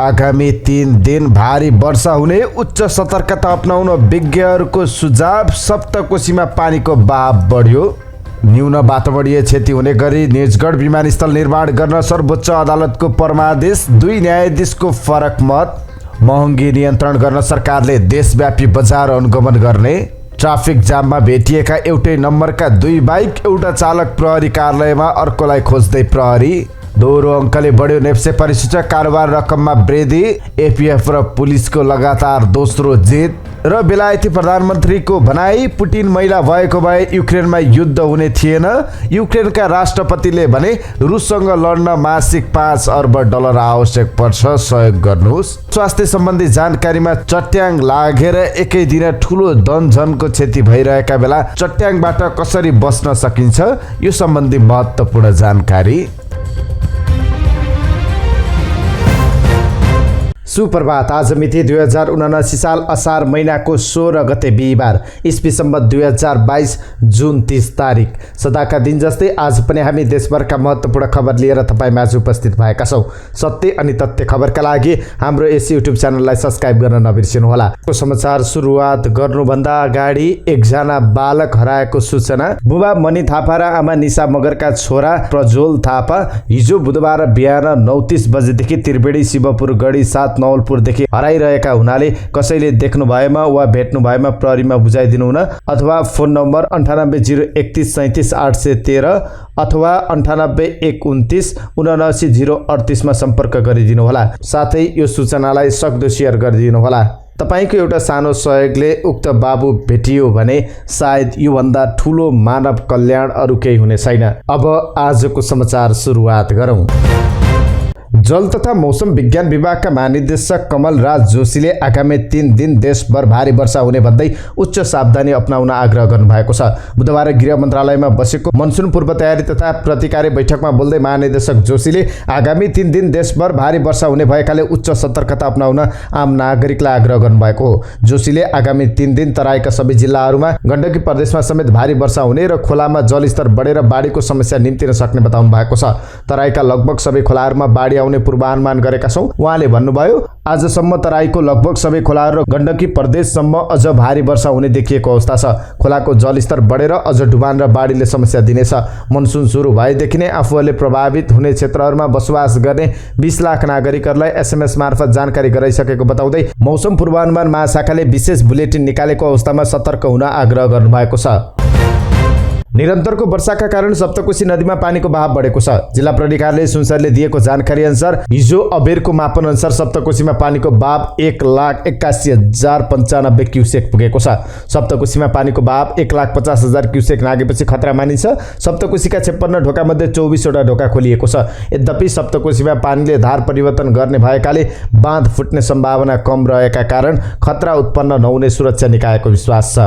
आगामी 3 दिन भारी वर्षा हुने उच्च सतर्कता अपनाउन विज्ञहरूको सुझाव। सप्तकोशीमा पानीको बहाव बढ्यो। न्यून वातावरणीय क्षति हुने गरी निजगढ विमानस्थल निर्माण गर्न सर्वोच्च अदालतको परमादेश। 2 न्यायाधीशको फरक मत। महँगी नियन्त्रण गर्न सरकारले देशव्यापी बजार अनुगमन गर्ने। ट्राफिक जाममा भेटिएका एउटै नम्बरका 2 बाइक। एउटा चालक प्रहरी कार्यालयमा, अर्कोलाई खोज्दै प्रहरी। दोहोरो अङ्कले बढ्यो नेप्से परिसूचक कारोबार रकममा वृद्धि। एपिएफ र पुलिसको लगातार दोस्रो जित। र बेलायती प्रधानमन्त्रीको भनाई, पुटिन महिला भएको भए युक्रेनमा युद्ध हुने थिएन। युक्रेनका राष्ट्रपतिले भने रुससँग लड्न मासिक $5 अर्ब आवश्यक पर्छ, सहयोग गर्नुहोस्। स्वास्थ्य सम्बन्धी जानकारीमा चट्याङ लागेर एकै दिन ठुलो धनजनको क्षति भइरहेका बेला चट्याङबाट कसरी बच्न सकिन्छ, यो सम्बन्धी महत्त्वपूर्ण जानकारी। सुप्रभात। आज मिति 2079 साल असार महिनाको 16 गते बिहिबार, इस्वी सम्बत 2022 जुन 30 तारिक। सदाका दिन जस्तै आज पनि हामी देशभरका महत्त्वपूर्ण खबर लिएर तपाईमाझ उपस्थित भएका छौँ। सत्य अनि तथ्य खबरका लागि हाम्रो यस युट्युब च्यानललाई सब्स्क्राइब गर्न नबिर्सिनुहोला। समाचार सुरुवात गर्नुभन्दा अगाडि एकजना बालक हराएको सूचना। बुबा मणि थापा र आमा निशा मगरका छोरा प्रज्वल थापा हिजो बुधबार बिहान 9:30 बजेदेखि त्रिवेणी शिवपुर गढी 7 नवलपुरदेखि हराइरहेका हुनाले कसैले देख्नु भएमा वा भेट्नु भएमा प्रहरीमा बुझाइदिनु हुन अथवा फोन नम्बर 9801373813 अथवा 9819299038 मा सम्पर्क गरिदिनु होला। साथै यो सूचनालाई सक्दो शेयर गरिदिनु होला। तपाईको एउटा सानो सहयोगले उक्त बाबु भेटियो भने सायद योभन्दा ठूलो मानव कल्याण अरु केही हुने छैन। अब आजको समाचार सुरुवात गरौँ। जल तथा मौसम विज्ञान विभागका महानिर्देशक कमल राज जोशीले आगामी 3 दिन देशभर भारी वर्षा हुने भन्दै उच्च सावधानी अपनाउन आग्रह गर्नुभएको छ। बुधबार गृह मन्त्रालयमा बसेको मनसुन पूर्व तयारी तथा प्रतिकारी बैठकमा बोल्दै महानिर्देशक जोशीले आगामी 3 दिन देशभर भारी वर्षा हुने भएकाले उच्च सतर्कता अपनाउन आम नागरिकलाई आग्रह गर्नुभएको हो। जोशीले आगामी 3 दिन तराईका सबै जिल्लाहरूमा गण्डकी प्रदेशमा समेत भारी वर्षा हुने र खोलामा जलस्तर बढेर बाढीको समस्या निम्तिन सक्ने बताउनु भएको छ। तराईका लगभग सबै खोलाहरूमा बाढी आउने पूर्वानुमान गरेका छौं। उहाँले भन्नुभयो, आजसम्म तराईको लगभग सबै खोलाहरू र गण्डकी प्रदेशसम्म अझ भारी वर्षा हुने देखिएको अवस्था छ। खोलाको जलस्तर बढेर अझ डुबान र बाढीले समस्या दिनेछ। मनसुन सुरु भएदेखि नै आफूहरूले प्रभावित हुने क्षेत्रहरूमा बसोबास गर्ने 20 लाख नागरिकहरूलाई एसएमएस मार्फत जानकारी गराइसकेको बताउँदै मौसम पूर्वानुमान महाशाखाले विशेष बुलेटिन निकालेको अवस्थामा सतर्क हुन आग्रह गर्नुभएको छ। निरन्तरको वर्षाका कारण सप्तकोशी नदीमा पानीको बहाव बढेको छ। जिल्ला प्रहरी कार्यालय सुनसरले दिएको जानकारी अनुसार हिजो अबेरको मापन अनुसार सप्तकोशीमा पानीको बहाव 1,81,095 क्युसेक पुगेको छ। सप्तकोशीमा पानीको बहाव 1,50,000 क्युसेक नागेपछि खतरा मानिन्छ। सप्तकोशीका 56 ढोकामध्ये 24 वटा ढोका खोलिएको छ। यद्यपि सप्तकोशीमा पानीले धार परिवर्तन गर्ने भएकाले बाँध फुट्ने सम्भावना कम रहेका कारण खतरा उत्पन्न नहुने सुरक्षा निकायको विश्वास छ।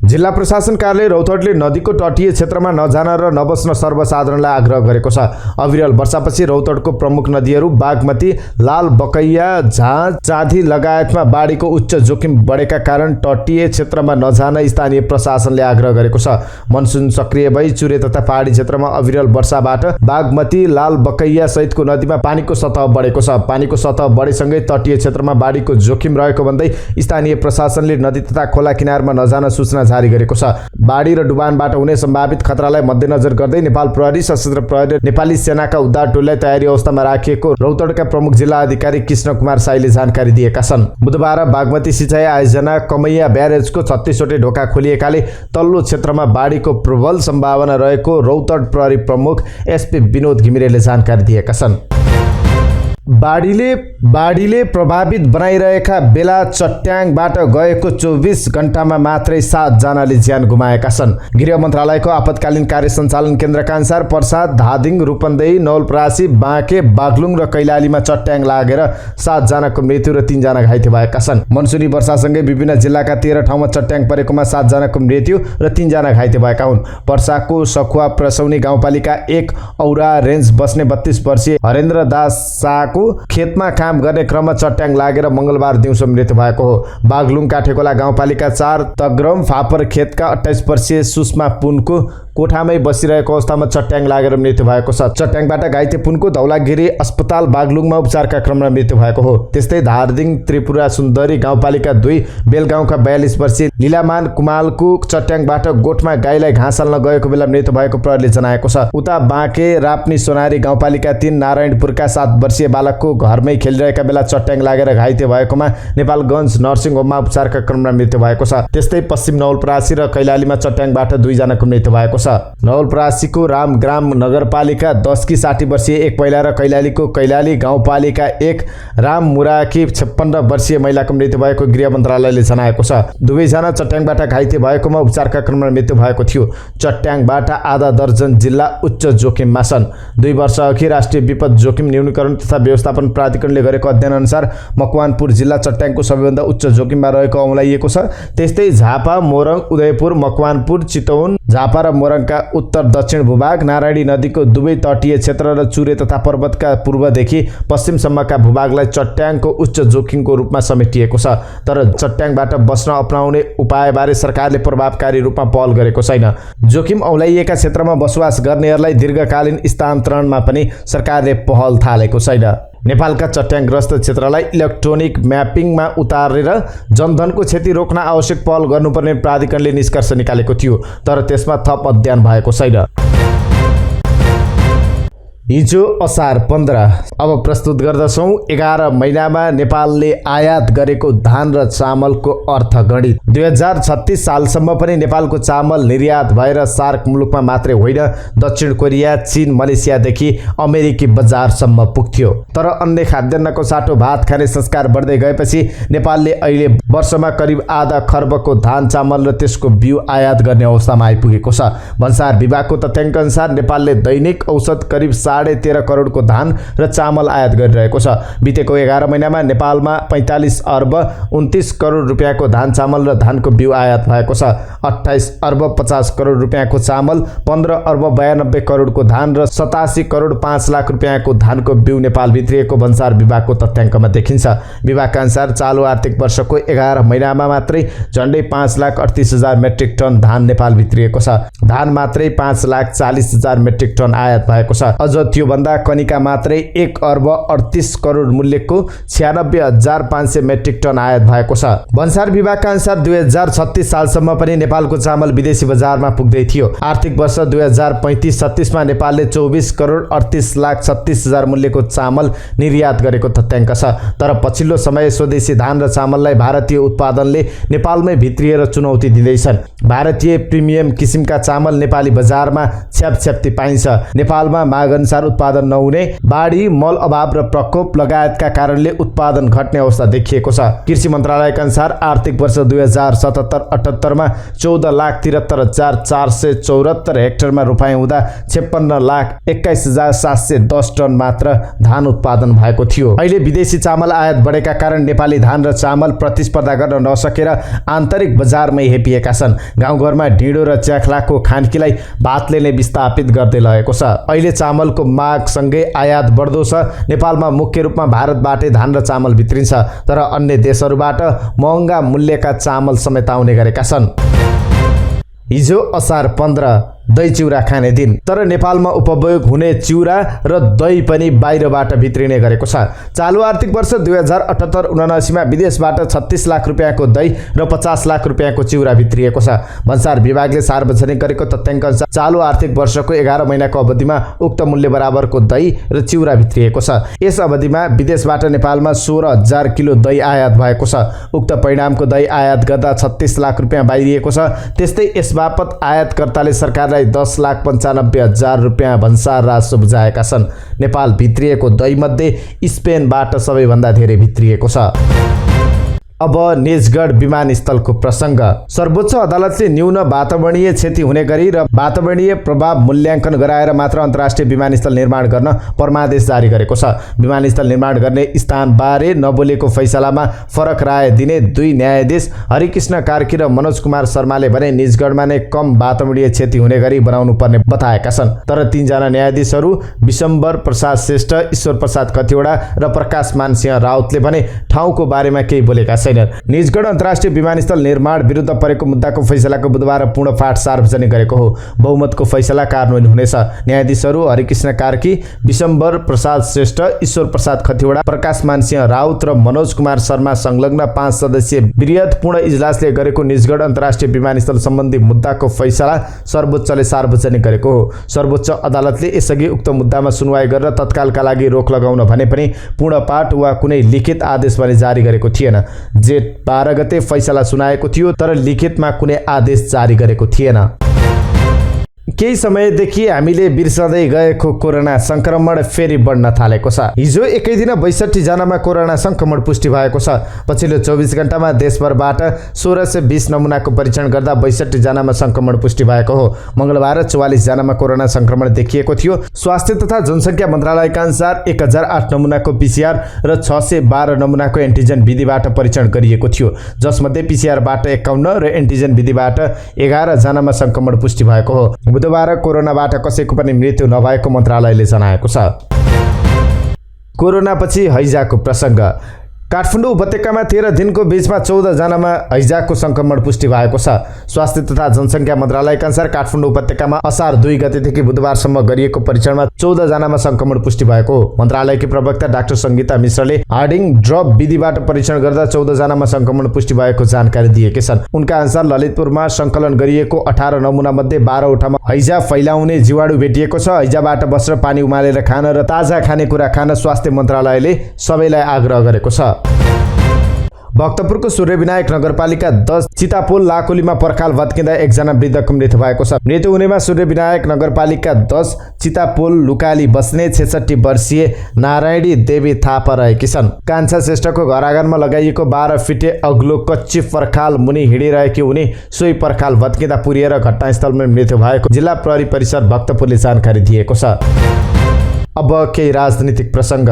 जिल्ला प्रशासन कार्यालय रौतहटले नदीको तटीय क्षेत्रमा नजान र नबस्न सर्वसाधारणलाई आग्रह गरेको छ। अविरल वर्षापछि रौतहटको प्रमुख नदीहरू बागमती, लाल बकैया, झाँज, चाँदी लगायतमा बाढीको उच्च जोखिम बढेका कारण तटीय क्षेत्रमा नजान स्थानीय प्रशासनले आग्रह गरेको छ। मनसुन सक्रिय भई चुरे तथा पहाडी क्षेत्रमा अविरल वर्षाबाट बागमती, लाल बकैया सहितको नदीमा पानीको सतह बढेको छ। पानीको सतह बढेसँगै तटीय क्षेत्रमा बाढीको जोखिम रहेको भन्दै स्थानीय प्रशासनले नदी तथा खोला किनारमा नजान सूचना जारी गरेको छ। बाढी र डुबानबाट हुने सम्भावित खतरालाई मध्यनजर गर्दै नेपाल प्रहरी, सशस्त्र प्रहरी र नेपाली सेनाका उद्धार टोलीलाई तयारी अवस्थामा राखिएको रौतहटका प्रमुख जिल्ला अधिकारी कृष्ण कुमार साईले जानकारी दिएका छन्। बुधबार बागमती सिंचाई आयोजना कमैया ब्यारेजको 36 वटै ढोका खोलिएकाले तल्लो क्षेत्रमा बाढीको प्रबल सम्भावना रहेको रौतहट प्रहरी प्रमुख एसपी विनोद घिमिरेले जानकारी दिएका छन्। बाढीले प्रभावित बनाइरहेका बेला चट्याङबाट गएको 24 घण्टामा मात्रै 7 जनाले ज्यान गुमाएका छन्। गृह मन्त्रालयको आपतकालीन कार्य सञ्चालन केन्द्रका अनुसार पर्साद, धादिङ, रूपन्देही, नवलपरासी, बाँके, बागलुङ र कैलालीमा चट्याङ लागेर 7 जनाको मृत्यु र 3 जना घाइते भएका छन्। मनसुनी वर्षासँगै विभिन्न जिल्लाका 13 ठाउँमा चट्याङ परेकोमा 7 जनाको मृत्यु र 3 जना घाइते भएका हुन्। पर्साको सखुवा प्रसौनी गाउँपालिका 1 औरा रेन्ज बस्ने 32 वर्षीय हरेन्द्र दास शाहको खेतमा काम गर्ने क्रममा चट्याङ लागेर मंगलबार दिउँसो मृत्यु भएको हो। बागलुङ काठेकोला गाउँपालिका 4 तग्रम फापर खेतका 28 वर्षीय सुषमा पुनको कोठामै बसिरहेको अवस्थामा चट्याङ लागेर मृत्यु भएको छ। चट्याङबाट घाइते पुनको धौलागिरी अस्पताल बागलुङमा उपचारका क्रममा मृत्यु भएको हो। त्यस्तै धारदिङ त्रिपुरा सुन्दरी गाउँपालिका 2 बेलगाउँका 42 वर्षीय लीलामान कुमालको चट्याङबाट गोठमा गाईलाई घाँस हाल्न गएको बेला मृत्यु भएको प्रहरीले जनाएको छ। उता बाँके राप्नी सोनारी गाउँपालिका 3 नारायणपुरका 7 वर्षीय बालकको घरमै खेलिरहेका बेला चट्याङ लागेर घाइते भएकोमा नेपालगञ्ज नर्सिङ होममा उपचारका क्रममा मृत्यु भएको छ। त्यस्तै पश्चिम नवलपरासी र कैलालीमा चट्याङबाट 2 जनाको मृत्यु भएको छ। नवलपरासीको रामग्राम नगरपालिका 10 की 60 वर्षीय एक महिला र कैलालीको कैलाली गाउँपालिका 1 राममुराकी 56 वर्षीय महिलाको मृत्यु भएको गृह मन्त्रालयले जनाएको छ। दुवैजना चट्याङबाट घाइते भएकोमा उपचारका क्रममा मृत्यु भएको थियो। चट्याङबाट आधा दर्जन जिल्ला उच्च जोखिममा छन्। 2 वर्ष अघि राष्ट्रिय विपद जोखिम न्यूनीकरण तथा व्यवस्थापन प्राधिकरणले गरेको अध्ययन अनुसार मकवानपुर जिल्ला चट्याङको सबैभन्दा उच्च जोखिममा रहेको औँलाइएको छ। त्यस्तै झापा, मोरङ, उदयपुर, मकवानपुर, चितवन, झापा र मोरङका उत्तर दक्षिण भूभाग, नारायणी नदीको दुवै तटीय क्षेत्र र चुरे तथा पर्वतका पूर्वदेखि पश्चिमसम्मका भूभागलाई चट्याङको उच्च जोखिमको रूपमा समेटिएको छ। तर चट्याङबाट बस्न अपनाउने उपायबारे सरकारले प्रभावकारी रूपमा पहल गरेको छैन। जोखिम औँलाइएका क्षेत्रमा बसोबास गर्नेहरूलाई दीर्घकालीन स्थानान्तरणमा पनि सरकारले पहल थालेको छैन। नेपालका चट्याङग्रस्त क्षेत्रलाई इलेक्ट्रोनिक म्यापिङमा उतारेर जनधनको क्षति रोक्न आवश्यक पहल गर्नुपर्ने प्राधिकरणले निष्कर्ष निकालेको थियो, तर त्यसमा थप अध्ययन भएको छैन। हिजो असार 15। अब प्रस्तुत गर्दछौं 11 महिनामा नेपालले आयात गरेको धान र चामलको अर्थगणित। 2036 सालसम्म पनि नेपालको चामल निर्यात भएर सार्क मुलुकमा मात्रै होइन, दक्षिण कोरिया, चीन, मलेसियादेखि अमेरिकी बजारसम्म पुग्थ्यो। तर अन्य खाद्यान्नको साटो भात खाने संस्कार बढ्दै गएपछि नेपालले अहिले वर्षमा करिब आधा खर्बको धान, चामल र त्यसको बिउ आयात गर्ने अवस्थामा आइपुगेको छ। भन्सार विभागको तथ्याङ्क अनुसार नेपालले दैनिक औसत करिब 13.5 करोडको धान र चामल आयात गरिरहेको छ। बितेको 11 महिनामा नेपालमा 45 अर्ब 29 करोड रुपियाँको धान, चामल र धानको बिउ आयात भएको छ। 28 अर्ब 50 करोड रुपियाँको चामल, 15 अर्ब 92 करोडको धान र 87 करोड 5 लाख रुपियाँको धानको बिउ नेपाल भित्रिएको भन्सार विभागको तथ्याङ्कमा देखिन्छ। विभागका अनुसार चालु आर्थिक वर्षको 11 महिनामा मात्रै झन्डै 5,38,000 मेट्रिक टन धान नेपाल भित्रिएको छ। धान मात्रै 5,40,000 मेट्रिक टन आयात भएको छ। अझ त्योभन्दा कनिका मात्रै 1 अर्ब 38 करोड मूल्यको 96,500 मेट्रिक टन आयात भएको छ। भन्सार विभागका अनुसार 2036 सालसम्म पनि नेपालको चामल विदेशी बजारमा पुग्दै थियो। आर्थिक वर्ष 2035-36 मा नेपालले 24 करोड 38 लाख 36,000 मूल्यको चामल निर्यात गरेको तथ्याङ्क छ। तर पछिल्लो समय स्वदेशी धान र चामललाई भारतीय उत्पादनले नेपालमै भित्रिएर चुनौती दिँदैछन्। भारतीय प्रिमियम किसिमका चामल नेपाली बजारमा छ्यापछ्याप्ती पाइन्छ। नेपालमा माग अनुसार उत्पादन नहुने, बाढी, मल अभाव र प्रकोप लगायतका कारणले उत्पादन घट्ने अवस्था देखिएको छ। कृषि मन्त्रालयका अनुसार आर्थिक वर्ष 2077-78 मा 14,73,474 हेक्टरमा रोपाइँ हुँदा 56,21,710 टन मात्र धान उत्पादन भएको थियो। अहिले विदेशी चामल आयात बढेका कारण नेपाली धान र चामल प्रतिस्पर्धा गर्न नसकेर आन्तरिक बजारमै हेपिएका छन्। गाउँघरमा ढिँडो र च्याख्लाको खान्कीलाई भातले नै विस्थापित गर्दै लगेको छ। अहिले चामलको मागसँगै आयात बढ्दो छ। नेपालमा मुख्य रूपमा भारतबाटै धान र चामल भित्रिन्छ, तर अन्य देशहरूबाट महँगा मूल्यका चामल समेत आउने गरेका छन्। हिजो असार 15 दही चिउरा खाने दिन। तर नेपालमा उपभोग हुने चिउरा र दही पनि बाहिरबाट भित्रिने गरेको छ। चालु आर्थिक वर्ष 2078-79 मा विदेशबाट 36 लाख रुपियाँको दही र 50 लाख रुपियाँको चिउरा भित्रिएको छ। भन्सार विभागले सार्वजनिक गरेको तथ्याङ्क अनुसार चालु आर्थिक वर्षको 11 महिनाको अवधिमा उक्त मूल्य बराबरको दही र चिउरा भित्रिएको छ। यस अवधिमा विदेशबाट नेपालमा 16,000 किलो दही आयात भएको छ। उक्त परिणामको दही आयात गर्दा 36 लाख रुपियाँ बाहिरिएको छ। त्यस्तै यसबापत आयातकर्ताले सरकारलाई 10,95,000 रुपियाँ भन्सार राजस्व बुझाएका छन्। नेपाल भित्रिएको दही मध्ये स्पेनबाट सबैभन्दा धेरै भित्रिएको छ। अब निजगढ विमानस्थलको प्रसङ्ग। सर्वोच्च अदालतले न्यून वातावरणीय क्षति हुने गरी र वातावरणीय प्रभाव मूल्याङ्कन गराएर मात्र अन्तर्राष्ट्रिय विमानस्थल निर्माण गर्न परमादेश जारी गरेको छ। विमानस्थल निर्माण गर्ने स्थानबारे नबोलेको फैसलामा फरक राय दिने 2 न्यायाधीश हरिकृष्ण कार्की र मनोज कुमार शर्माले भने निजगढमा नै कम वातावरणीय क्षति हुने गरी बनाउनु पर्ने बताएका छन्। तर 3 जना न्यायाधीशहरू विशम्बर प्रसाद श्रेष्ठ, ईश्वर प्रसाद कतिवडा र प्रकाश मान सिंह राउतले भने ठाउँको बारेमा केही बोलेका छैनन्। निजगढ अन्तर्राष्ट्रिय विमानस्थल निर्माण विरुद्ध परेको मुद्दाको फैसलाको बुधबार पूर्ण पाठ सार्वजनिक गरेको हो। बहुमतको फैसला कार्यान्वयन हुनेछ। न्यायाधीशहरू हरिकृष्ण कार्की, विशम्बर प्रसाद श्रेष्ठ, ईश्वर प्रसाद खतिवडा, प्रकाश मान सिंह राउत र मनोज कुमार शर्मा संलग्न 5 सदस्यीय वृहत्पूर्ण इजलासले गरेको निजगढ अन्तर्राष्ट्रिय विमानस्थल सम्बन्धी मुद्दाको फैसला सर्वोच्चले सार्वजनिक गरेको हो। सर्वोच्च अदालतले यसअघि उक्त मुद्दामा सुनवाई गरेर तत्कालका लागि रोक लगाउन भने पनि पूर्ण पाठ वा कुनै लिखित आदेश भने जारी गरेको थिएन। जेठ 12 गते फैसला सुनाएको थियो, तर लिखितमा कुनै आदेश जारी गरेको थिएन। केही समयदेखि हामीले बिर्सँदै गएको कोरोना संक्रमण फेरि बढ्न थालेको छ। हिजो एकै दिन 62 जनामा कोरोना संक्रमण पुष्टि भएको छ। पछिल्लो 24 घण्टामा देशभरबाट 1620 नमुनाको परीक्षण गर्दा 62 जनामा संक्रमण पुष्टि भएको हो। मंगलबार 44 जनामा कोरोना संक्रमण देखिएको थियो। स्वास्थ्य तथा जनसङ्ख्या मन्त्रालयका अनुसार 1008 नमुनाको पीसीआर र 612 नमुनाको एन्टिजन विधिबाट परीक्षण गरिएको थियो, जसमध्ये पीसीआरबाट 51 र एन्टिजन विधिबाट 11 जनामा संक्रमण पुष्टि भएको हो। बुधबार कोरोनाबाट कसैको पनि मृत्यु नभएको मन्त्रालयले जनाएको छ। कोरोनापछि हैजाको प्रसङ्ग। काठमाडौँ उपत्यकामा 13 दिनको बीचमा 14 जनामा हैजाको संक्रमण पुष्टि भएको छ। स्वास्थ्य तथा जनसङ्ख्या मन्त्रालयका अनुसार काठमाडौँ उपत्यकामा असार 2 गतेदेखि बुधबारसम्म गरिएको परीक्षणमा 14 जनामा संक्रमण पुष्टि भएको हो। मन्त्रालयकी प्रवक्ता डाक्टर सङ्गीता मिश्रले हार्डिङ ड्रप विधिबाट परीक्षण गर्दा 14 जनामा संक्रमण पुष्टि भएको जानकारी दिएका छन्। उनका अनुसार ललितपुरमा सङ्कलन गरिएको 18 नमुना मध्ये 12 वटामा हैजा फैलाउने जीवाणु भेटिएको छ। हैजाबाट बसेर पानी उमालेर खान र ताजा खानेकुरा खान स्वास्थ्य मन्त्रालयले सबैलाई आग्रह गरेको छ। भक्तपुरको सूर्यविनायक नगरपालिका 10 चितापोल लाकोलीमा पर्खाल भत्किँदा 1 जना वृद्धको मृत्यु भएको छ। मृत्यु हुनेमा सूर्यविनायक नगरपालिका 10 चितापोल लुकाली बस्ने 66 वर्षीय नारायणी देवी थापा रहेकी छन्। कान्छा श्रेष्ठको घर आँगनमा लगाइएको 12 फिटे अग्लो कच्ची पर्खाल मुनि हिँडिरहेकी उनी सोही पर्खाल भत्किँदा पुरिएर घटनास्थलमा मृत्यु भएको जिल्ला प्रहरी परिषद भक्तपुरले जानकारी दिएको छ। अब केही राजनीतिक प्रसङ्ग।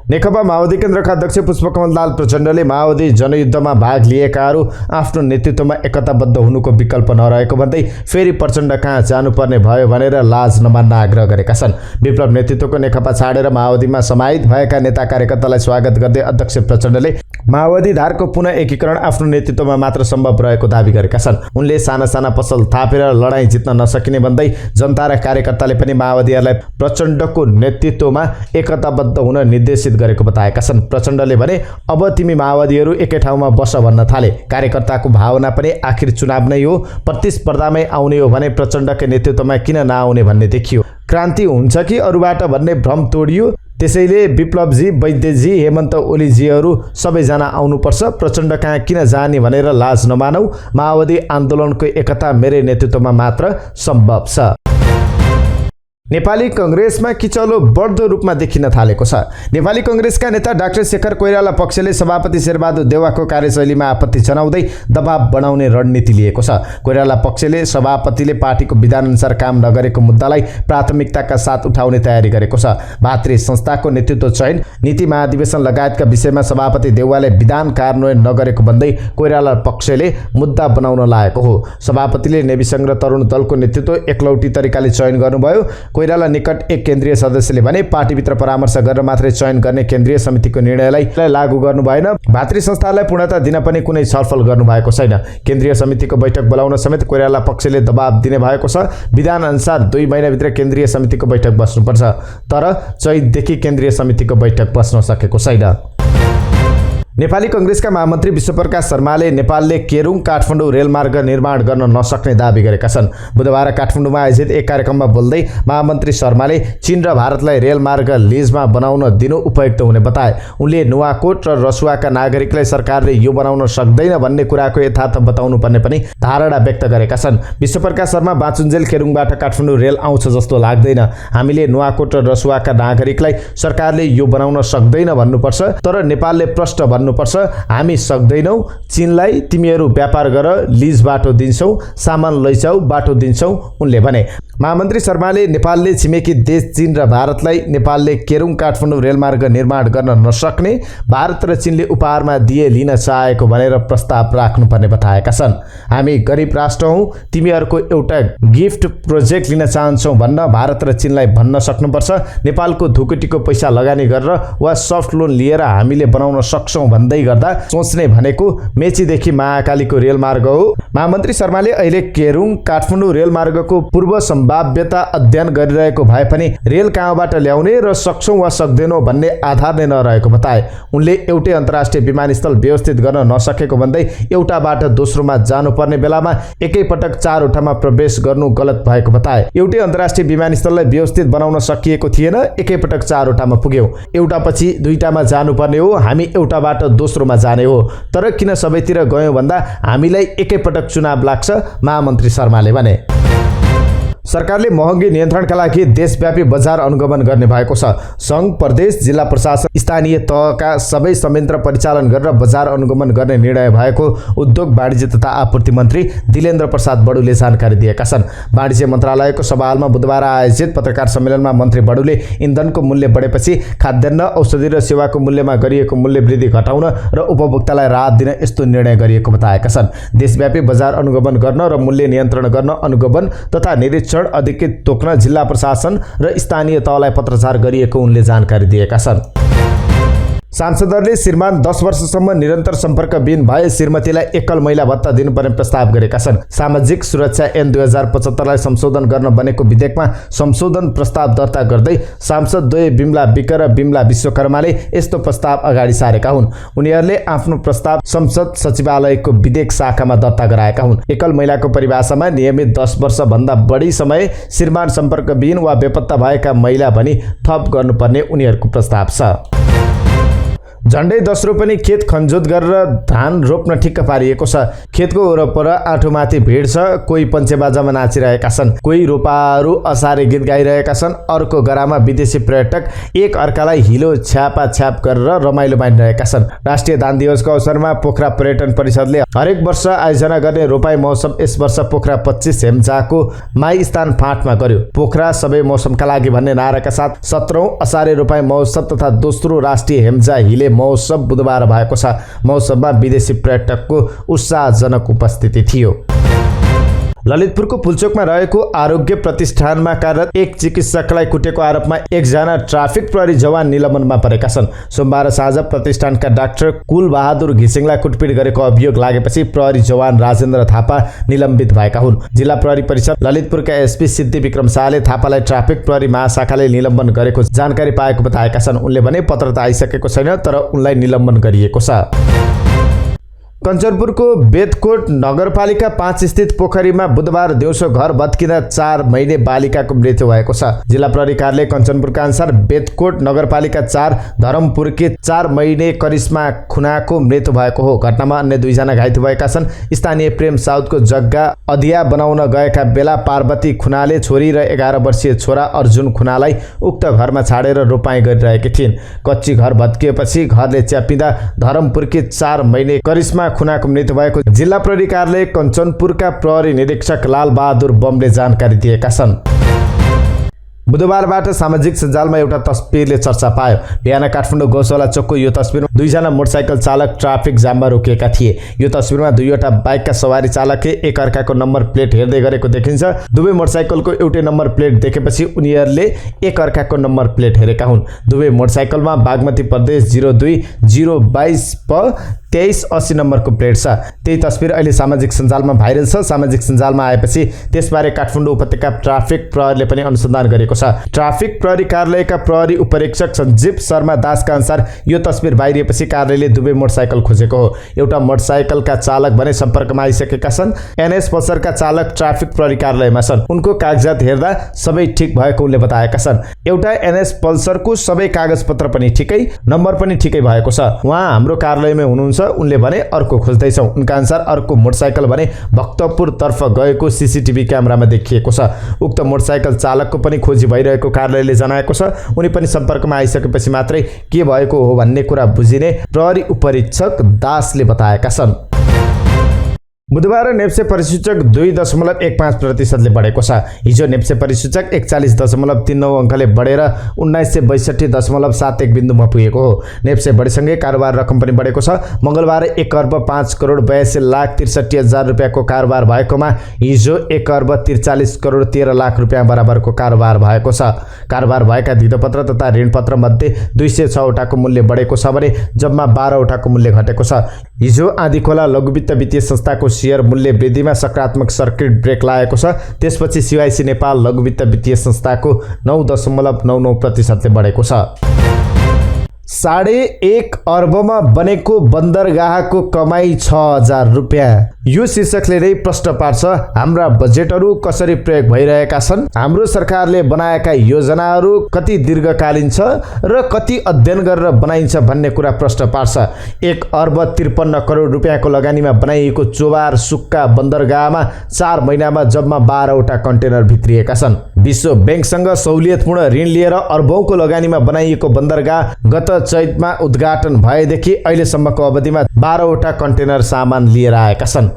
नेकपा माओवादी केन्द्रका अध्यक्ष पुष्पकमल दाहाल प्रचण्डले माओवादी जनयुद्धमा भाग लिएकाहरू आफ्नो नेतृत्वमा एकताबद्ध हुनुको विकल्प नरहेको भन्दै फेरि प्रचण्ड कहाँ जानुपर्ने भयो भनेर लाज नमान्न आग्रह गरेका छन्। विप्लव नेतृत्वको नेकपा छाडेर माओवादीमा समाहित भएका नेता कार्यकर्तालाई स्वागत गर्दै अध्यक्ष प्रचण्डले माओवादी धारको पुनः एकीकरण आफ्नो नेतृत्वमा मात्र सम्भव रहेको दावी गरेका छन्। उनले साना साना पसल थापेर लडाईँ जित्न नसकिने भन्दै जनता र कार्यकर्ताले पनि माओवादीहरूलाई प्रचण्डको नेतृत्वमा एकताबद्ध हुन निर्देशित गरेको बताएका छन्। प्रचण्डले भने अब तिमी माओवादीहरू एकै ठाउँमा बस भन्न थाले। कार्यकर्ताको भावना पनि आखिर चुनाव नै हो, प्रतिस्पर्धामै आउने हो भने प्रचण्डकै नेतृत्वमा किन नआउने भन्ने देखियो। क्रान्ति हुन्छ कि अरूबाट भन्ने भ्रम तोडियो। त्यसैले विप्लवजी, वैद्यजी, हेमन्त ओलीजीहरू सबैजना आउनुपर्छ। प्रचण्ड कहाँ किन जाने भनेर लाज नमानौ। माओवादी आन्दोलनको एकता मेरै नेतृत्वमा मात्र सम्भव छ। नेपाली कांग्रेसमा किचलो बढ्दो रूपमा देखिन थालेको छ। नेपाली कांग्रेसका नेता डाक्टर शेखर कोइराला पक्षले सभापति शेरबहादुर देउवाको कार्यशैलीमा आपत्ति जनाउँदै दबाव बढाउने रणनीति लिएको छ। कोइराला पक्षले सभापतिले पार्टीको विधानअनुसार काम नगरेको मुद्दालाई प्राथमिकताका साथ उठाउने तयारी गरेको छ। भातृ संस्थाको नेतृत्व चयन, नीति महाधिवेशन लगायतका विषयमा सभापति देउवाले विधान कार्यान्वयन नगरेको भन्दै कोइराला पक्षले मुद्दा बनाउन लागेको हो। सभापतिले नेविसंघ र तरुण दलको नेतृत्व एकलौटी तरिकाले चयन गर्नुभयो। कोइराला निकट एक केन्द्रीय सदस्यले भने पार्टीभित्र परामर्श गरेर मात्रै चयन गर्ने केन्द्रीय समितिको निर्णयलाई लागू गर्नु भएन। भातृ संस्थालाई पूर्णता दिन पनि कुनै छलफल गर्नु भएको छैन। केन्द्रीय समितिको बैठक बोलाउन समेत कोइराला पक्षले दबाब दिने भएको छ। विधान अनुसार 2 महिनाभित्र केन्द्रीय समितिको बैठक बस्नुपर्छ, तर चैतदेखि केन्द्रीय समितिको बैठक बस्न सकेको छैन। नेपाली कांग्रेसका महामन्त्री विश्वप्रकाश शर्माले नेपालले केरुङ काठमाडौँ रेलमार्ग निर्माण गर्न नसक्ने दावी गरेका छन्। बुधबार काठमाडौँमा आयोजित एक कार्यक्रममा बोल्दै महामन्त्री शर्माले चीन र भारतलाई रेलमार्ग लिजमा बनाउन दिनु उपयुक्त हुने बताए। उनले नुवाकोट र रसुवाका नागरिकलाई सरकारले यो बनाउन सक्दैन भन्ने कुराको यथार्थ बताउनु पर्ने पनि धारणा व्यक्त गरेका छन्। विश्वप्रकाश शर्मा बाँचुन्जेल केरुङबाट काठमाडौँ रेल आउँछ जस्तो लाग्दैन। हामीले नुवाकोट र रसुवाका नागरिकलाई सरकारले यो बनाउन सक्दैन भन्नुपर्छ, तर नेपालले प्रश्न भन्नुपर्छ, हामी सक्दैनौँ, चीनलाई तिमीहरू व्यापार गर, लिज बाटो दिन्छौ, सामान लैजाऊ, बाटो दिन्छौ, उनले भने। महामन्त्री शर्माले नेपालले छिमेकी देश चीन र भारतलाई नेपालले केरुङ काठमाडौँ रेलमार्ग निर्माण गर्न नसक्ने, भारत र चीनले उपहारमा दिए लिन चाहेको भनेर प्रस्ताव राख्नुपर्ने बताएका छन्। हामी गरिब राष्ट्र हौँ, तिमीहरूको एउटा गिफ्ट प्रोजेक्ट लिन चाहन्छौँ भन्न भारत र चीनलाई भन्न सक्नुपर्छ। नेपालको धुकुटीको पैसा लगानी गरेर वा सफ्ट लोन लिएर हामीले बनाउन सक्छौँ भन्दै गर्दा सोच्ने भनेको मेचीदेखि महाकालीको रेलमार्ग हो। महामन्त्री शर्माले अहिले केरुङ काठमाडौँ रेलमार्गको पूर्व सम्भाव्यता अध्ययन गरिरहेको भए पनि रेल कहाँबाट ल्याउने र सक्छौँ वा सक्दैनौँ भन्ने आधार नै नरहेको बताए। उनले एउटै अन्तर्राष्ट्रिय विमानस्थल व्यवस्थित गर्न नसकेको भन्दै एउटाबाट दोस्रोमा जानुपर्ने बेलामा एकैपटक चारवटामा प्रवेश गर्नु गलत भएको बताए। एउटै अन्तर्राष्ट्रिय विमानस्थललाई व्यवस्थित बनाउन सकिएको थिएन, एकैपटक चारवटामा पुग्यौँ, एउटापछि दुईटामा जानुपर्ने हो, हामी एउटाबाट दोस्रोमा जाने हो, तर किन सबैतिर गयौँ भन्दा हामीलाई एकैपटक चुनाव लाग्छ, महामन्त्री शर्माले भने। सरकारले महँगी नियन्त्रणका लागि देशव्यापी बजार अनुगमन गर्ने भएको छ। सङ्घ, प्रदेश, जिल्ला प्रशासन, स्थानीय तहका सबै संयन्त्र परिचालन गरेर बजार अनुगमन गर्ने निर्णय भएको उद्योग, वाणिज्य तथा आपूर्ति मन्त्री दिलेन्द्र प्रसाद बडुले जानकारी दिएका छन्। वाणिज्य मन्त्रालयको सभाहालमा बुधबार आयोजित पत्रकार सम्मेलनमा मन्त्री बडुले इन्धनको मूल्य बढेपछि खाद्यान्न, औषधि र सेवाको मूल्यमा गरिएको मूल्य वृद्धि घटाउन र उपभोक्तालाई राहत दिन यस्तो निर्णय गरिएको बताएका छन्। देशव्यापी बजार अनुगमन गर्न र मूल्य नियन्त्रण गर्न अनुगमन तथा निरीक्षण अधिकृत तोक्न जिल्ला प्रशासन र स्थानीय तहलाई पत्राचार गरिएको उनले जानकारी दिएका छन्। सांसदहरूले श्रीमान 10 वर्षसम्म निरन्तर सम्पर्कविहीन भए श्रीमतीलाई एकल महिला भत्ता दिनुपर्ने प्रस्ताव गरेका छन्। सामाजिक सुरक्षा ऐन 2075लाई संशोधन गर्न बनेको विधेयकमा संशोधन प्रस्ताव दर्ता गर्दै सांसद द्वय बिमला विक र बिमला विश्वकर्माले यस्तो प्रस्ताव अगाडि सारेका हुन्। उनीहरूले आफ्नो प्रस्ताव संसद सचिवालयको विधेयक शाखामा दर्ता गराएका हुन्। एकल महिलाको परिभाषामा नियमित 10 वर्षभन्दा बढी समय श्रीमान सम्पर्कविहीन वा बेपत्ता भएका महिला भनी थप गर्नुपर्ने उनीहरूको प्रस्ताव छ। झण्डै 10 रोपनी खेत खनजोत गरेर धान रोप्न ठिक्क पारिएको छ। खेतको वरपर आठोमाथि भिड छ, कोही पञ्चेबाजामा नाचिरहेका छन्, कोही रोपाहरू असारे गीत गाइरहेका छन्, अर्को गरामा विदेशी पर्यटक एक अर्कालाई हिलो छ्यापाछ्याप गरेर रमाइलो मानिरहेका छन्। राष्ट्रिय धान दिवसको अवसरमा पोखरा पर्यटन परिषदले हरेक वर्ष आयोजना गर्ने रोपाई मौसम यस वर्ष पोखरा 25 हेम्जाको माई स्थान फाँटमा गर्यो। पोखरा सबै मौसमका लागि भन्ने नाराका साथ 17औं असारे रोपाई महोत्सव तथा दोस्रो राष्ट्रिय हेम्जा हिले महोत्सव बुधबार भएको छ। महोत्सवमा विदेशी पर्यटकको उत्साहजनक उपस्थिति थियो। ललितपुरको पुल्चोकमा रहेको आरोग्य प्रतिष्ठानमा कार्यरत एक चिकित्सकलाई कुटेको आरोपमा एकजना ट्राफिक प्रहरी जवान निलम्बनमा परेका छन्। सोमबार साँझ प्रतिष्ठानका डाक्टर कुलबहादुर घिसिङलाई कुटपिट गरेको अभियोग लागेपछि प्रहरी जवान राजेन्द्र थापा निलम्बित भएका हुन्। जिल्ला प्रहरी परिषद ललितपुरका एसपी सिद्धि विक्रम शाहले थापालाई ट्राफिक प्रहरी महाशाखाले निलम्बन गरेको जानकारी पाएको बताएका छन्। उनले भने पत्र त आइसकेको छैन, तर उनलाई निलम्बन गरिएको छ। कञ्चनपुरको बेतकोट नगरपालिका 5 स्थित पोखरीमा बुधबार दिउँसो घर भत्किँदा 4 महिने बालिकाको मृत्यु भएको छ। जिल्ला प्रहरी कार्यालय कञ्चनपुरका अनुसार बेतकोट नगरपालिका 4 धरमपुरकी 4 महिने करिश्मा खुनाको मृत्यु भएको हो। घटनामा अन्य 2 जना घाइते भएका छन्। स्थानीय प्रेम साउदको जग्गा अधिया बनाउन गएका बेला पार्वती खुनाले छोरी र 11 वर्षीय छोरा अर्जुन खुनालाई उक्त घरमा छाडेर रोपाई गरिरहेकी थिइन्। कच्ची घर भत्किएपछि घरले च्यापिँदा धरमपुरकी 4 महिने करिश्मा खुनाको मृत्यु भएको जिल्ला प्रहरी कार्यालय कञ्चनपुरका प्रहरी निरीक्षक लालबहादुर बमले जानकारी दिएका छन्। बुधबारबाट सामाजिक सञ्जालमा एउटा तस्बिरले चर्चा पायो। बिहान काठमाडौँ गौशाला चोकको यो तस्बिरमा 2 जना मोटरसाइकल चालक ट्राफिक जाममा रोकिएका थिए। यो तस्बिरमा 2वटा बाइकका सवारी चालकले एक अर्काको नम्बर प्लेट हेर्दै गरेको देखिन्छ। दुवै मोटरसाइकलको एउटै नम्बर प्लेट देखेपछि उनीहरूले एक अर्काको नम्बर प्लेट हेरेका हुन्। दुवै मोटरसाइकलमा बागमती प्रदेश 02022 प 2380 नम्बरको प्लेट छ। त्यही तस्बिर अहिले सामाजिक सञ्जालमा भाइरल छ। सामाजिक सञ्जालमा आएपछि त्यसबारे काठमाडौँ उपत्यका ट्राफिक प्रहरीले पनि अनुसन्धान गरेको छ। ट्राफिक प्रहरी कार्यालयका प्रहरी उपरीक्षक सञ्जीव शर्मा दासका अनुसार यो तस्बिर बाहिरिएपछि कार्यालयले दुवै मोटरसाइकल खोजेको हो। एउटा मोटरसाइकलका चालक भने सम्पर्कमा आइसकेका छन्। एनएस पल्सरका चालक ट्राफिक प्रहरी कार्यालयमा छन्। उनको कागजात हेर्दा सबै ठिक भएको उनले बताएका छन्। एउटा एनएस पल्सरको सबै कागजपत्र पनि ठिकै, नम्बर पनि ठिकै भएको छ। उहाँ हाम्रो कार्यालयमै हुनुहुन्छ उनले भने। अर्को खोज्दैछौँ। उनका अनुसार अर्को मोटरसाइकल भने भक्तपुर तर्फ गएको सीसीटीभी क्यामेरामा देखिएको छ। उक्त मोटरसाइकल चालकको पनि खोजी खोजी भइरहेको कार्यालयले जनाएको छ। उनी पनि सम्पर्कमा आइसकेपछि मात्रै के भएको हो भन्ने कुरा बुझिने प्रहरी उपरीक्षक दासले बताएका छन्। बुधबार नेप्से परिसूचक 2.15% बढेको छ। हिजो नेप्से परिसूचक 41.39 अङ्कले बढेर 1962.71 बिन्दुमा पुगेको हो। नेप्से बढीसँगै कारोबार रकम पनि बढेको छ। मङ्गलबार 1,05,82,63,000 रुपियाँको कारोबार भएकोमा हिजो 1,43,13,00,000 रुपियाँ बराबरको कारोबार भएको छ। कारोबार भएका धितोपत्र तथा ऋणपत्र मध्ये 206 वटाको मूल्य बढेको छ भने जम्मा 12 वटाको मूल्य घटेको छ। हिजो आँधीखोला लघुवित्त वित्तीय संस्थाको शेयर मूल्य वृद्धिमा सकारात्मक सर्किट ब्रेक लागेको छ। त्यसपछि CIC नेपाल लघुवित्त वित्तीय संस्थाको 9.99% बढेको छ। 1.5 अर्बमा बनेको बन्दरगाहको कमाई 6,000 रुपियाँ। यो शीर्षकले नै प्रश्न पार्छ हाम्रा बजेटहरू कसरी प्रयोग भइरहेका छन्, हाम्रो सरकारले बनाएका योजनाहरू कति दीर्घकालीन छ र कति अध्ययन गरेर बनाइन्छ भन्ने कुरा प्रश्न पार्छ। 1,53 रुपियाँको लगानीमा बनाइएको चोबार सुक्का बन्दरगाहमा 4 महिनामा जम्मा 12 वटा कन्टेनर भित्रिएका छन्। विश्व बैंकसँग सहुलियतपूर्ण ऋण लिएर अर्बौंको लगानीमा बनाइएको बन्दरगाह गत चैतमा उद्घाटन भएदेखि अहिलेसम्मको अवधिमा 12 वटा कन्टेनर सामान लिएर आएका छन्।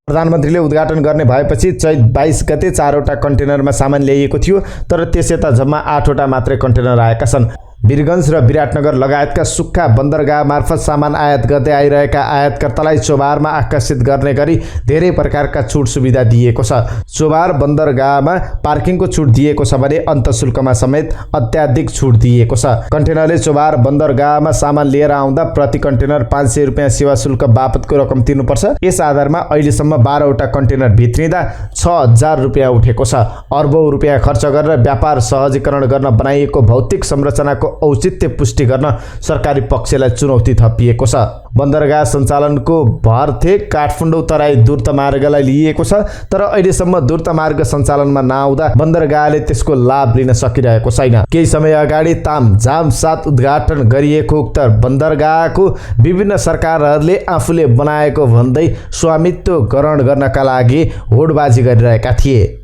प्रधानमन्त्रीले उद्घाटन गर्ने भएपछि चैत 22 गते 4 वटा कन्टेनरमा सामान ल्याइएको थियो, तर त्यसयता जम्मा 8 वटा मात्रै कन्टेनर आएका छन्। वीरगञ्ज र विराटनगर लगायतका सुक्खा बन्दरगाह मार्फत सामान आयात गर्दै आइरहेका आयातकर्तालाई चोबारमा आकर्षित गर्ने गरी धेरै प्रकारका छुट सुविधा दिएको छ। चोबार बन्दरगाहमा पार्किङको छुट दिएको छ भने अन्तशुल्कमा समेत अत्याधिक छुट दिएको छ। कन्टेनरले चोबार बन्दरगाहमा सामान लिएर आउँदा प्रति कन्टेनर 500 रुपियाँ सेवा शुल्क बापतको रकम तिर्नुपर्छ। यस आधारमा अहिलेसम्म 12 वटा कन्टेनर भित्रिँदा 6,000 रुपियाँ उठेको छ। अर्बौं रुपियाँ खर्च गरेर व्यापार सहजीकरण गर्न बनाइएको भौतिक संरचनाको औचित्य पुष्टि गर्न सरकारी पक्षलाई चुनौती थपिएको छ। बन्दरगाह सञ्चालनको भर्थे काठमाडौँ तराई द्रुत मार्गलाई लिएको छ, तर अहिलेसम्म द्रुत मार्ग सञ्चालनमा नआउँदा बन्दरगाहले त्यसको लाभ लिन सकिरहेको छैन। केही समय अगाडि तामझाम साथ उद्घाटन गरिएको उक्त बन्दरगाहको विभिन्न सरकारहरूले आफूले बनाएको भन्दै स्वामित्व ग्रहण गर्नका लागि होडबाजी गरिरहेका थिए।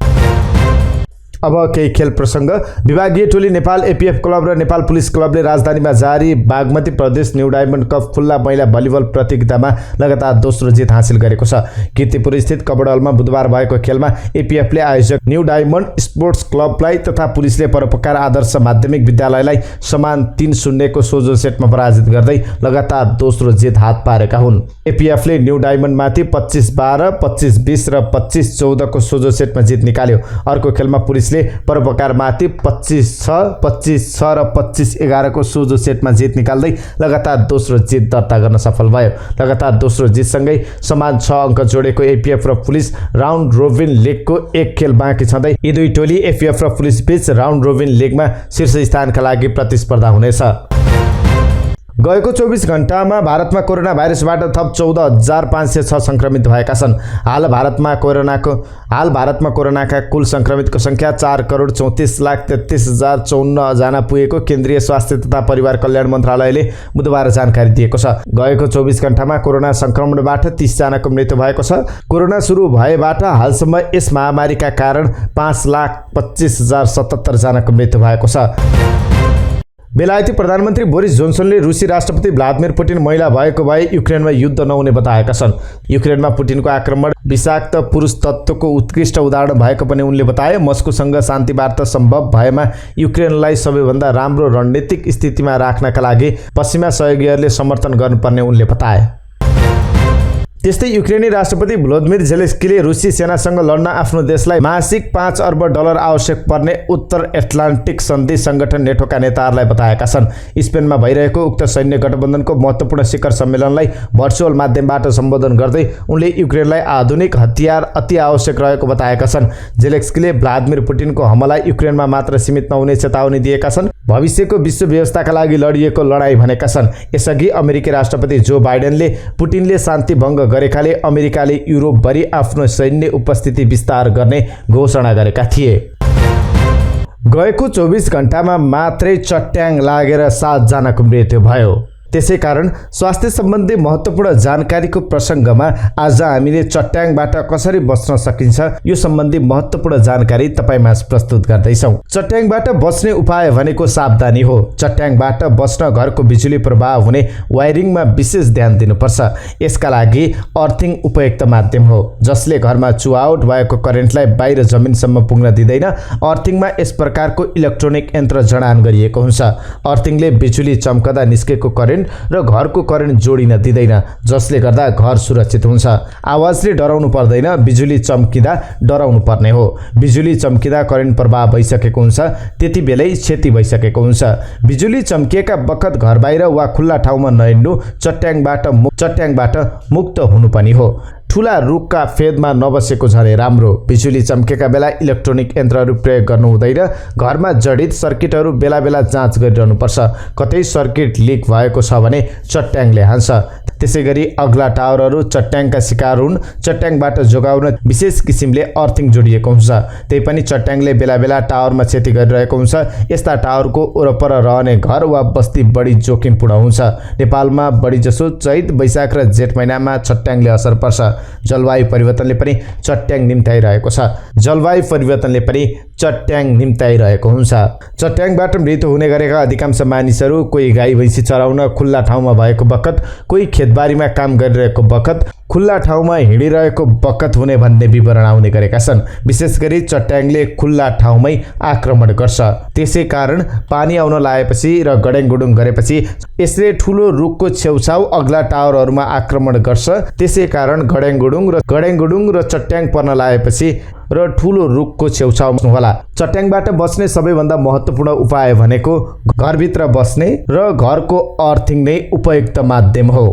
अब केही खेल प्रसङ्ग। विभागीय टोली नेपाल APF क्लब र नेपाल पुलिस क्लबले राजधानीमा जारी बागमती प्रदेश न्यू डायमन्ड कप खुल्ला महिला भलिबल प्रतियोगितामा लगातार दोस्रो जित हासिल गरेको छ। कीर्तिपुर स्थित कबड हलमा बुधबार भएको खेलमा APFले आयोजक न्यू डायमन्ड स्पोर्ट्स क्लबलाई तथा पुलिसले परोपकार आदर्श माध्यमिक विद्यालयलाई समान 3-0 को सोझो सेटमा पराजित गर्दै लगातार दोस्रो जित हात पारेका हुन्। APFले न्यू डायमन्डमाथि 25-12, 25-20 र 25-14 को सोझो सेटमा जित निकाल्यो। अर्को खेलमा पुलिसले परोपकारमाथि 25-6, 25-6 र 25-11 को सोझो सेटमा जित निकाल्दै लगातार दोस्रो जित दर्ता गर्न सफल भयो। लगातार दोस्रो जितसँगै समान 6 अङ्क जोडेको APF र पुलिस राउन्ड रोबिन लिगको एक खेल बाँकी छँदै यी दुई टोली APF र पुलिस बीच राउन्ड रोबिन लिगमा शीर्ष स्थानका लागि प्रतिस्पर्धा हुनेछ। गएको 24 घण्टामा भारतमा कोरोना भाइरसबाट थप 14,506 संक्रमित भएका छन्। हाल भारतमा कोरोनाका कुल संक्रमितको संख्या 4,34,33,054 जना पुगेको केन्द्रीय स्वास्थ्य तथा परिवार कल्याण मन्त्रालयले बुधबार जानकारी दिएको छ। गएको 24 घण्टामा कोरोना संक्रमणबाट 30 जनाको मृत्यु भएको छ। कोरोना सुरु भएबाट हालसम्म यस महामारीका कारण 5,25,077 जनाको मृत्यु भएको छ। बेलायती प्रधानमन्त्री बोरिस जोन्सनले रुसी राष्ट्रपति भ्लादिमिर पुटिन महिला भएको भए युक्रेनमा युद्ध नहुने बताएका छन्। युक्रेनमा पुटिनको आक्रमण विषाक्त पुरुष तत्त्वको उत्कृष्ट उदाहरण भएको पनि उनले बताए। मस्कोसँग शान्ति वार्ता सम्भव भएमा युक्रेनलाई सबैभन्दा राम्रो रणनीतिक स्थितिमा राख्नका लागि पश्चिमा सहयोगीहरूले समर्थन गर्नुपर्ने उनले बताए। त्यस्तै युक्रेनी राष्ट्रपति भ्लोदिमिर जेलेन्स्कीले रुसी सेनासँग लड्न आफ्नो देशलाई मासिक $5 अर्ब आवश्यक पर्ने उत्तर एटलान्टिक सन्धि संगठन नेटोका नेताहरूलाई बताएका छन्। स्पेनमा भइरहेको उक्त सैन्य गठबन्धनको महत्त्वपूर्ण शिखर सम्मेलनलाई भर्चुअल माध्यमबाट सम्बोधन गर्दै उनले युक्रेनलाई आधुनिक हतियार अति आवश्यक रहेको बताएका छन्। जेलेन्स्कीले भ्लादिमिर पुटिनको हमला युक्रेनमा मात्र सीमित नहुने चेतावनी दिएका छन्। भविष्यको विश्व व्यवस्थाका लागि लडिएको लडाई भनेका छन्। यसअघि अमेरिकी राष्ट्रपति जो बाइडेनले पुटिनले शान्ति भङ्ग गरेकाले अमेरिकाले युरोपभरि आफ्नो सैन्य उपस्थिति विस्तार गर्ने घोषणा गरेका थिए। गएको 24 घण्टामा मात्रै चट्याङ लागेर 7 जनाको मृत्यु भयो। त्यसैकारण स्वास्थ्य सम्बन्धी महत्त्वपूर्ण जानकारीको प्रसङ्गमा आज हामीले चट्याङबाट कसरी बच्न सकिन्छ यो सम्बन्धी महत्त्वपूर्ण जानकारी तपाईमाझ प्रस्तुत गर्दैछौँ। चट्याङबाट बच्ने उपाय भनेको सावधानी हो। चट्याङबाट बच्न घरको बिजुली प्रवाह हुने वायरिङमा विशेष ध्यान दिनुपर्छ। यसका लागि अर्थिङ उपयुक्त माध्यम हो, जसले घरमा चुहावट भएको करेन्टलाई बाहिर जमिनसम्म पुग्न दिँदैन। अर्थिङमा यस प्रकारको इलेक्ट्रोनिक यन्त्र जडान गरिएको हुन्छ। अर्थिङले बिजुली चम्कदा निस्केको करेन्ट र घरको करेन्ट जोडिन दिँदैन, जसले गर्दा घर सुरक्षित हुन्छ। आवाजले डराउनु पर्दैन, बिजुली चम्किँदा डराउनु पर्ने हो। बिजुली चम्किँदा करेन्ट प्रवाह भइसकेको हुन्छ, त्यति बेलै क्षति भइसकेको हुन्छ। बिजुली चम्किएका बखत घर बाहिर वा खुल्ला ठाउँमा नहिँड्नु, चट्याङबाट मुक्त हुनु पनि हो। ठुला रुखका फेदमा नबसेको झनै राम्रो। बिजुली चम्केका बेला इलेक्ट्रोनिक यन्त्रहरू प्रयोग गर्नु हुँदैन। घरमा जडित सर्किटहरू बेला बेला जाँच गरिरहनुपर्छ। कतै सर्किट लिक भएको छ भने चट्याङले हान्छ। त्यसैगरी अग्ला टावरहरू चट्याङका शिकार हुन्। चट्याङबाट जोगाउन विशेष किसिमले अर्थिङ जोडिएको हुन्छ। त्यही पनि चट्याङले बेला बेला टावरमा क्षति गरिरहेको हुन्छ। यस्ता टावरको वरपर रहने घर वा बस्ती बढी जोखिमपूर्ण हुन्छ। नेपालमा बढीजसो चैत, वैशाख र जेठ महिनामा चट्याङले असर पर्छ। जलवायु परिवर्तनले पनि चट्याङ निम्त्याइरहेको छ। हुन्छ। चट्याङबाट मृत्यु हुने गरेका अधिकांश मानिसहरू कोही गाई भैँसी चराउन खुल्ला ठाउँमा भएको बखत, कोही खेतबारीमा काम गरिरहेको बखत, खुल्ला ठाउँमा हिँडिरहेको बखत हुने भन्ने विवरण आउने गरेका छन्। विशेष गरी चट्याङले खुल्ला ठाउँमै आक्रमण गर्छ। त्यसैकारण पानी आउन लागेपछि र गडेङगुडुङ गरेपछि यसले ठुलो रुखको छेउछाउ अग्ला टावरहरूमा आक्रमण गर्छ। त्यसैकारण गडेङगुडुङ र चट्याङ पर्न लागेपछि र ठुलो रुखको छेउछाउमा होला। चट्याङबाट बच्ने सबैभन्दा महत्त्वपूर्ण उपाय भनेको घरभित्र बस्ने र घरको अर्थिङ नै उपयुक्त माध्यम हो।